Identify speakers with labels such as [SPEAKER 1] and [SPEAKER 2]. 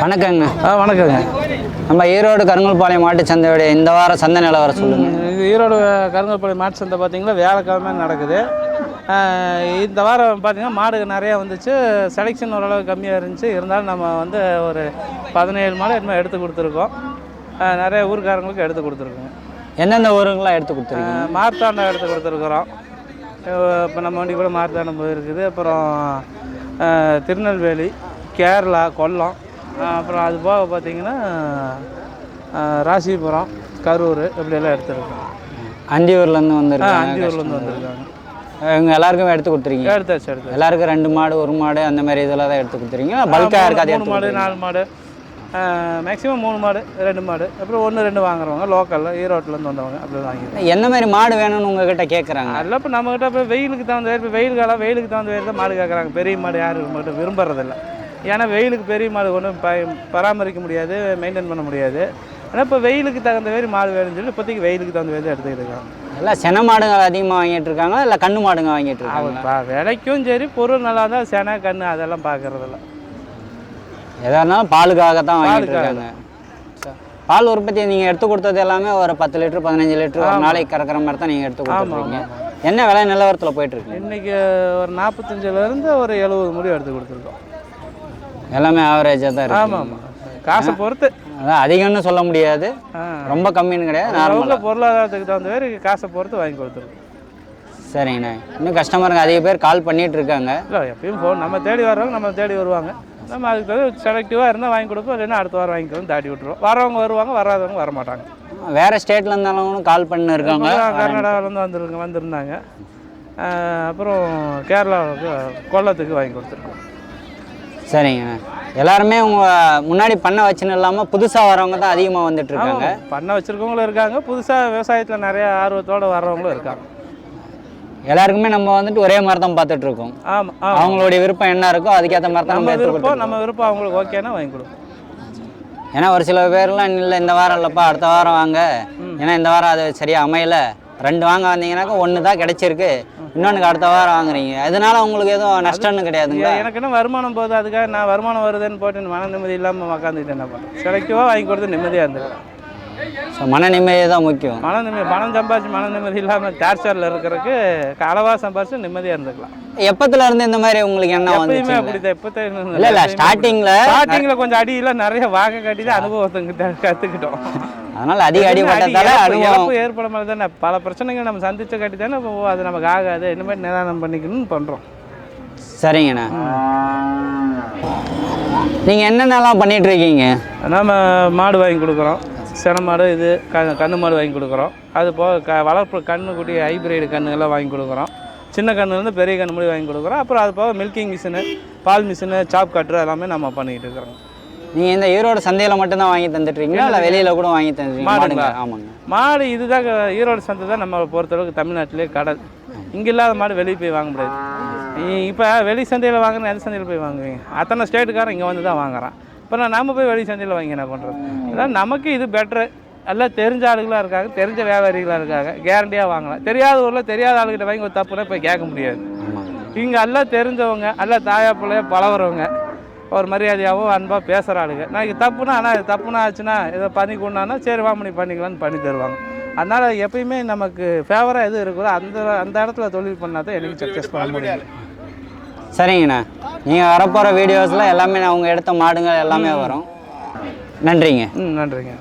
[SPEAKER 1] வணக்கங்க.
[SPEAKER 2] வணக்கங்க.
[SPEAKER 1] நம்ம ஈரோடு கருங்கல்பாளையம் மாட்டு சந்தையோடைய இந்த வாரம் சந்தை நிலவரம் சொல்லுங்கள்.
[SPEAKER 2] இது ஈரோடு கருங்கல்பாளையம் மாட்டு சந்தை பார்த்திங்கன்னா வியாழக்கிழமை நடக்குது. இந்த வாரம் பார்த்திங்கன்னா மாடு நிறையா வந்துச்சு. செலெக்ஷன் ஓரளவு கம்மியாக இருந்துச்சு. இருந்தாலும் நம்ம வந்து ஒரு 17 மாடு என்ன எடுத்து கொடுத்துருக்கோம். நிறைய ஊருக்காரங்களுக்கு எடுத்து கொடுத்துருக்கோங்க.
[SPEAKER 1] எந்தெந்த ஊருங்களாம் எடுத்து கொடுத்துருக்கீங்க?
[SPEAKER 2] மார்த்தாண்டம் எடுத்து கொடுத்துருக்குறோம். இப்போ நம்ம வண்டி கூட மார்த்தாண்டம் போயிருக்குது. அப்புறம் திருநெல்வேலி, கேரளா, கொல்லம், அப்புறம் அது போக பார்த்திங்கன்னா ராசிபுரம், கரூர் இப்படியெல்லாம் எடுத்துருக்கோம்.
[SPEAKER 1] அந்தியூர்லேருந்து வந்துருக்காங்க.
[SPEAKER 2] அந்தியூர்லேருந்து வந்திருக்காங்க.
[SPEAKER 1] இவங்க எல்லாருக்குமே எடுத்து கொடுத்துருக்கீங்க?
[SPEAKER 2] எடுத்தாச்சு.
[SPEAKER 1] எல்லாருக்கும் 2 மாடு 1 மாடு அந்த மாதிரி இதெல்லாம் தான் எடுத்து கொடுத்துருக்கீங்க. பல்காக இருக்காது?
[SPEAKER 2] 3 மாடு 4 மாடு, மேக்ஸிமம் 3 மாடு 2 மாடு, அப்புறம் 1-2 வாங்குறவங்க லோக்கலில் ஈரோட்டிலேருந்து வந்தவங்க அப்படி வாங்கிடுவோம்.
[SPEAKER 1] என்ன மாதிரி மாடு வேணும்னு உங்ககிட்ட கேட்குறாங்க?
[SPEAKER 2] அதில் இப்போ நம்மகிட்ட இப்போ வெயிலுக்கு தகுந்த இப்போ வெயில் காலம் வெயிலுக்கு தகுந்த தான் மாடு கேட்குறாங்க. பெரிய மாடு யாரும் நம்மகிட்ட விரும்புறதில்ல. ஏன்னா வெயிலுக்கு பெரிய மாடு ஒன்றும் பராமரிக்க முடியாது, மெயின்டைன் பண்ண முடியாது. ஆனால் இப்போ வெயிலுக்கு தகுந்த மாதிரி மாடு வேணும்னு சொல்லி இப்போதைக்கு வெயிலுக்கு தகுந்த மாதிரி தான் எடுத்துக்கிட்டு இருக்காங்க.
[SPEAKER 1] எல்லாம் சென மாடுங்க அதிகமாக வாங்கிட்டு இருக்காங்களா இல்லை கண்ணு மாடுங்க வாங்கிட்டு இருக்காங்க?
[SPEAKER 2] விலைக்கும் சரி, பொருள் நல்லா தான் சென கண்ணு அதெல்லாம் பார்க்குறதில்ல.
[SPEAKER 1] எதாக இருந்தாலும் பாலுக்காக தான் வாங்கிட்டு இருக்காங்க. பால் உற்பத்தி நீங்கள் எடுத்து கொடுத்தது எல்லாமே ஒரு 10 லிட்டர் 15 லிட்டர் ஒரு நாளைக்கு கறக்கிற மாதிரி தான் நீங்கள் எடுத்து கொடுத்துருக்கீங்க. என்ன விலை நிலவரத்தில் போயிட்டுருக்கு?
[SPEAKER 2] இன்றைக்கி ஒரு 45லேருந்து ஒரு 70 முடிவு எடுத்து கொடுத்துருக்கோம்.
[SPEAKER 1] எல்லாமே ஆவரேஜாக தான் இருக்குது.
[SPEAKER 2] ஆமாம். காசை பொறுத்து
[SPEAKER 1] அதான் அதிகம்னு சொல்ல முடியாது, ரொம்ப கம்மின்னு கிடையாது. நார்மலாக
[SPEAKER 2] பொருளாதாரத்துக்கு தகுந்த மாதிரி காசை பொறுத்து வாங்கி கொடுத்துருக்கோம்.
[SPEAKER 1] சரிங்கண்ணா. இன்னும் கஸ்டமருங்க அதிக பேர் கால் பண்ணிகிட்டு இருக்காங்க.
[SPEAKER 2] இல்லை, எப்பயும் ஃபோன் நம்ம தேடி வர்றவங்க நம்ம தேடி வருவாங்க. நம்ம அதுக்கு தகுந்த செலக்டிவாக இருந்தால் வாங்கி கொடுப்போம். இல்லைன்னா அடுத்த வாரம் வாங்கிக்கிறோம், தாட்டி விட்டுருவோம். வரவங்க வருவாங்க, வராதவங்க வரமாட்டாங்க.
[SPEAKER 1] வேறு ஸ்டேட்டில் இருந்தாலும் கால் பண்ணி இருக்காங்க.
[SPEAKER 2] கர்நாடகாவிலேருந்து வந்திருந்தாங்க. அப்புறம் கேரளாவுக்கு கொல்லத்துக்கு வாங்கி கொடுத்துருக்கோம்.
[SPEAKER 1] சரிங்கண்ணா. எல்லாருமே உங்கள் முன்னாடி பண்ணை வச்சுன்னு இல்லாமல் புதுசாக வரவங்க தான் அதிகமாக வந்துட்டு இருக்காங்க.
[SPEAKER 2] பண்ணை வச்சுருக்கவங்களும் இருக்காங்க, புதுசாக விவசாயத்தில் நிறைய ஆர்வத்தோடு வர்றவங்களும் இருக்காங்க.
[SPEAKER 1] எல்லாருக்குமே நம்ம வந்துட்டு ஒரே மாதிரி தான் பார்த்துட்டு இருக்கோம்.
[SPEAKER 2] ஆமாம்.
[SPEAKER 1] அவங்களுடைய விருப்பம் என்ன இருக்கோ அதுக்கேற்ற மாதிரி தான்
[SPEAKER 2] நம்ம விருப்பம் அவங்களுக்கு ஓகேன்னா வாங்கி கொடுப்போம்.
[SPEAKER 1] ஏன்னா ஒரு சில பேர்லாம் இல்லை இந்த வாரம் இல்லைப்பா அடுத்த வாரம் வாங்க, ஏன்னா இந்த வாரம் அது சரியாக அமையலை, 2 வாங்க வந்தீங்கன்னாக்கா 1 தான் கிடைச்சிருக்கு, இன்னொன்றுக்கு அடுத்த வாரம் வாங்குறீங்க, அதனால உங்களுக்கு எதுவும் நஷ்டம்னு கிடையாதுங்க.
[SPEAKER 2] எனக்கு என்ன வருமானம் போகுது, அதுக்காக நான் வருமானம் வருதுன்னு போட்டு மன நிம்மதி இல்லாமல் உக்காந்துட்டு என்ன பண்ணுறேன். செலக்டிவாக வாங்கி கொடுத்து நிம்மதியாக இருந்துக்கிறேன்.
[SPEAKER 1] ஸோ மன நிம்மதி தான் முக்கியம்.
[SPEAKER 2] பணம் சம்பாதிச்சு மன நிம்மதி இல்லாமல் டார்ச்சரில் இருக்கிறதுக்கு அளவாக சம்பாதிச்சு நிம்மதியாக இருந்துக்கலாம்.
[SPEAKER 1] எப்பத்துல இருந்து இந்த மாதிரி உங்களுக்கு என்ன வந்து?
[SPEAKER 2] எப்பயுமே அப்படிதான். எப்போத்தே
[SPEAKER 1] இல்லை ஸ்டார்டிங்கில்
[SPEAKER 2] கொஞ்சம் அடியில் நிறைய வாங்க கட்டி தான் அனுபவத்துக்கிட்ட கற்றுக்கிட்டோம்.
[SPEAKER 1] அதனால அதிக அடிப்பட்டதால
[SPEAKER 2] இழப்பு ஏற்பட மாதிரி தானே பல பிரச்சனைகள் நம்ம சந்திச்ச காட்டி தானே அது நமக்கு ஆகாது, இனிமேல் நிதானம் பண்ணிக்கணும்னு பண்ணுறோம்.
[SPEAKER 1] சரிங்கண்ணா. நீங்கள் என்னென்னலாம் பண்ணிட்டு இருக்கீங்க?
[SPEAKER 2] நம்ம மாடு வாங்கி கொடுக்குறோம், சென மாடு, இது கன்று மாடு வாங்கி கொடுக்குறோம். அது போக வளர்ப்பு கண்ணுக்குட்டி ஹைப்ரிட் கன்றுகள்லாம் வாங்கி கொடுக்குறோம். சின்ன கண்ணுலேருந்து பெரிய கன்று முடி வாங்கி கொடுக்குறோம். அப்புறம் அது போக மில்கிங் மிஷினு, பால் மிஷினு, சாப் கட்ரு எல்லாமே நம்ம பண்ணிக்கிட்டு இருக்கிறோம்.
[SPEAKER 1] நீங்கள் இந்த ஈரோடு சந்தையில் மட்டும்தான் வாங்கி தந்துட்டுருக்கீங்களா இல்லை வெளியில் கூட வாங்கி தந்துருக்கீங்க? ஆமாங்க.
[SPEAKER 2] மாடு இதுதான் ஈரோடு சந்தை தான் நம்ம பொறுத்தளவுக்கு தமிழ்நாட்டிலே கடல். இங்கே இல்லாத மாடு வெளியே போய் வாங்க முடியாது. இப்போ வெளி சந்தையில் வாங்கினா எந்த சந்தையில் போய் வாங்குவீங்க? அத்தனை ஸ்டேட்டுக்காரன் இங்கே வந்து தான் வாங்குறான். இப்போ நம்ம போய் வெளி சந்தையில் வாங்கி என்ன பண்ணுறது? அதான் நமக்கு இது பெட்ரு. எல்லாம் தெரிஞ்ச ஆளுகளாக இருக்காங்க, தெரிஞ்ச வியாபாரிகளாக இருக்காங்க, கேரண்டியாக வாங்கலாம். தெரியாத ஊரில் தெரியாத ஆளுகிட்ட வாங்கி ஒரு தப்புனா போய் கேட்க முடியாது. இங்கே எல்லாம் தெரிஞ்சவங்க, எல்லாம் தாயா பிள்ளைய பழகிறவங்க, ஒரு மரியாதையாகவும் அன்பாக பேசுகிற ஆளுங்க. நான் இது தப்புனா ஆனால் இது தப்புனா ஆச்சுன்னா இதை பண்ணி கொண்டானா சரி வாமணி பண்ணிக்கலான்னு பண்ணி தருவாங்க. அதனால் எப்பயுமே நமக்கு ஃபேவராக எது இருக்குதோ அந்த இடத்துல தொழில் பண்ணால் தான் எனக்கு சக்ஸஸ் பண்ண முடியும்.
[SPEAKER 1] சரிங்கண்ணா. நீங்கள் வரப்போகிற வீடியோஸில் எல்லாமே நான் அவங்க எடுத்த மாடுங்க எல்லாமே வரும். நன்றிங்க.
[SPEAKER 2] நன்றிங்க.